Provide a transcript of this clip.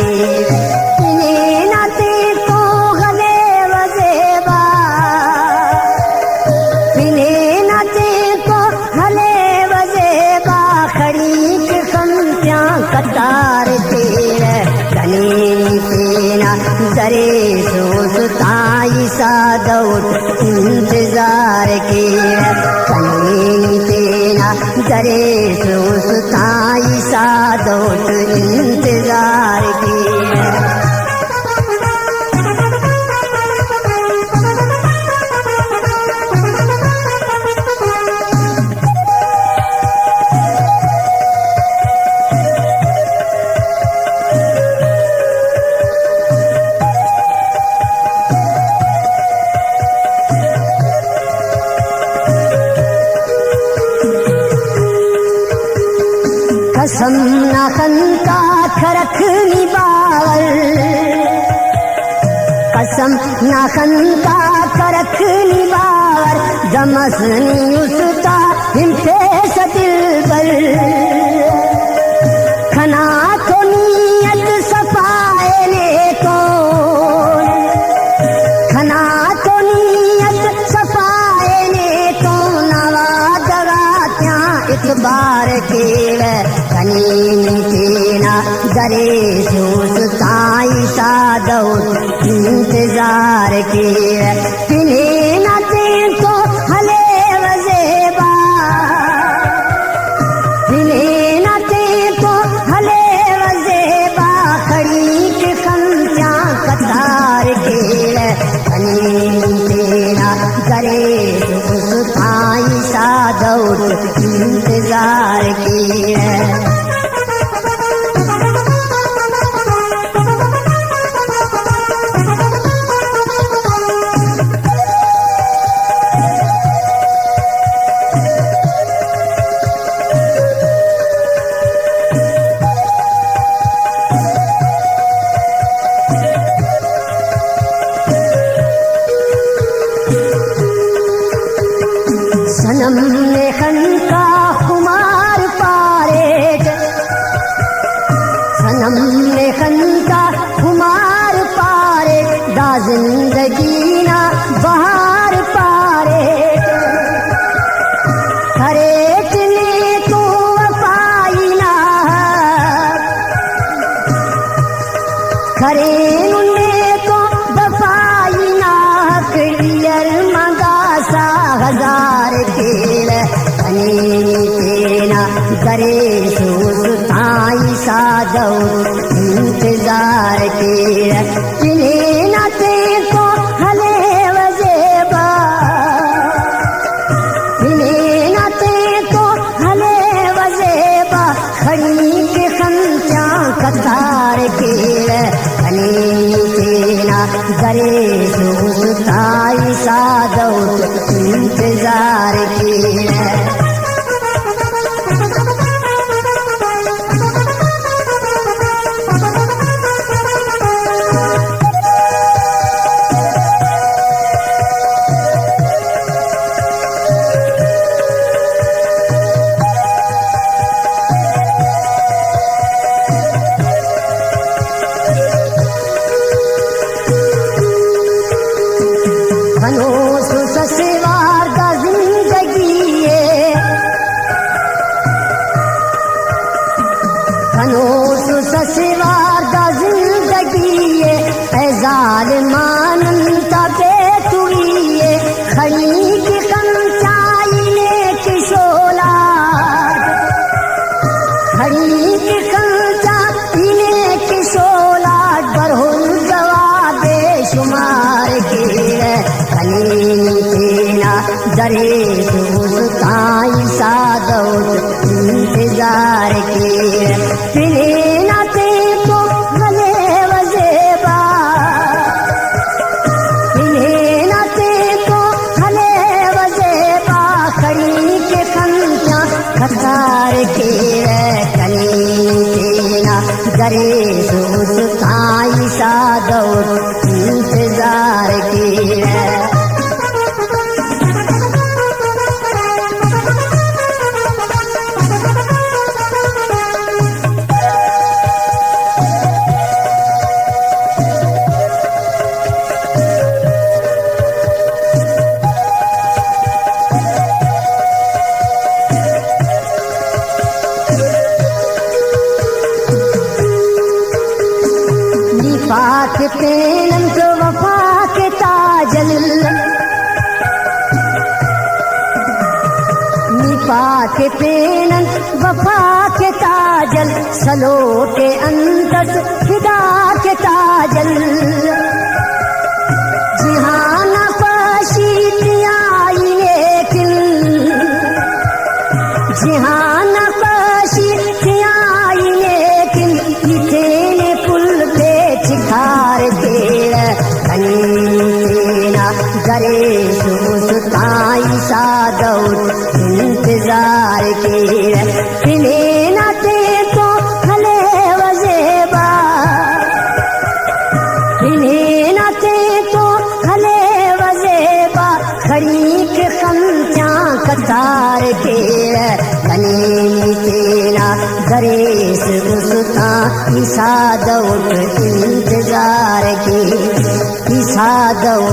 की इन्हें नाते को गले वजेबा इन्हें नाते को गले वजेबा खड़ी के खम्त्या कतार तेरे कनी सेना दरे सोसताई सादौट इंतजार के कनी सेना दरे सोसताई सादौट इंतजार के कसम ना खंता खरख निबावर कसम ना खंता खरख निबावर दमसनी उसता हिमते सदिल पर खना तो नियत सफाए ने को खना तो नियत सफाए ने को नवा दगा क्या एक बार के सेना दरे सोसताई सादौट इंतजार के इन्हें नाते को हले वजेबा इन्हें नाते को हले वजेबा खड़ी के खम्त्या कतार के सेना दरे सोसताई सादौट इंतजार के सनम ने खनका खुमार पारे सनम ने खनका खुमार पारे दा जिंदगी ना बहार पारे खरेट ने तो वफाई ना खरे ने तो वफाई ना क्लियर मंगा सा हजार सेना दरे सोसताई सादौट इंतजार के इन्हें नाते को हले वजेबा इन्हें नाते को हले वजेबा खड़ी के खम्त्या कतार के सेना दरे सोसताई सादौट इंतजार के ससवार का जिंदगी है खनोस ससवार का जिंदगी है ऐजाल मानता बेतुई है खड़ी की खमचाई ने किशोला खड़ी की खमचाई ने किशोला बरहुल गवा बेशुमार के सेना दरे सोसताई सादौट इंतजार के इन्हें नाते को गले वजेबा इन्हें नाते को गले वजेबा खड़ी के खम्त्या कतार के सेना दरे सोसताई सादौट इंतजार के पाक पेनन तो वफा के ताजल पाक पेनन वफा के ताजल सलो के अंदर फिदा के ताजल जिहाना पाशीतियाँ आई लेकिन जिहाना पाशीतियाँ आई लेकिन इथे ने पुल पे चिखार तेल कनीना गरे सुताई सादौर इंतजार के फिले न ते तो खले वजेबा फिले न ते तो खले वजेबा खड़ी के खमचा कतार के बने तेना गरेस उसका ईसा दौड़ इंतजार के ईसा दौड़